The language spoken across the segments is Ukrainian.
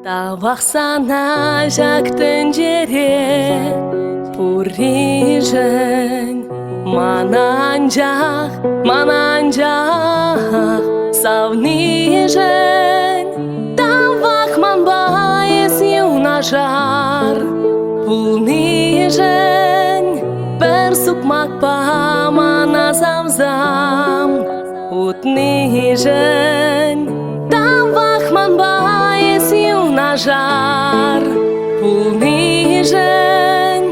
Тавахсана жактын жере пурижен мананжах савнижен тавах манбаес юнажар пулнижен персукмак памана замзам утнижен тавах манбаес юнажар пулнижен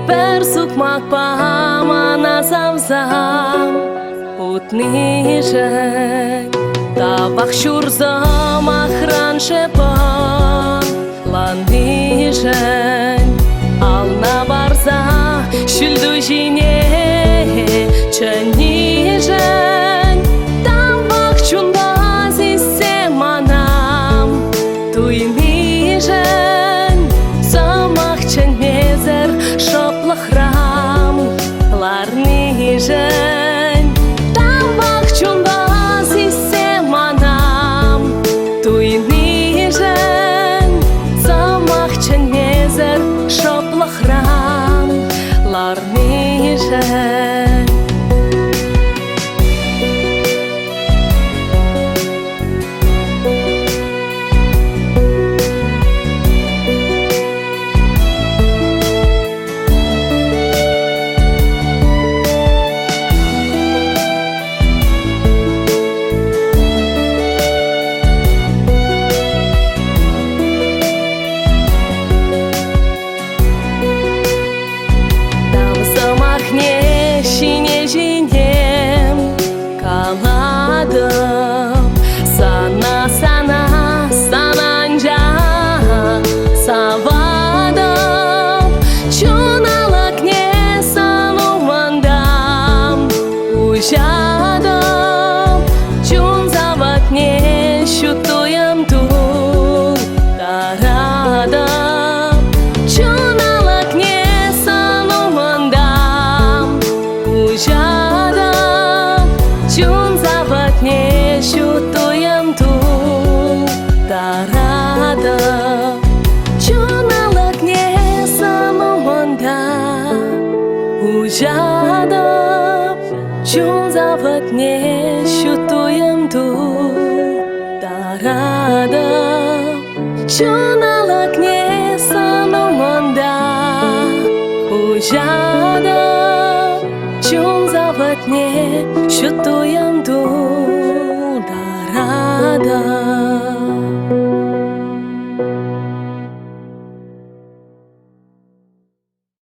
персукмак памана замзам утнижен тавах шурзам охраншепа ландижен ална барза шүлду жине чанижен тавах чунбазисе манам туйнижен самах ченмезер шоплахрам ларнижен тавах чунбазисе манам туйнижен самах ченмезер шоплахрам ларнижен. Ujada chun zavatne shutuyam tu darada chunalakne sanumanda Ujada chun zavatne shutuyam tu darada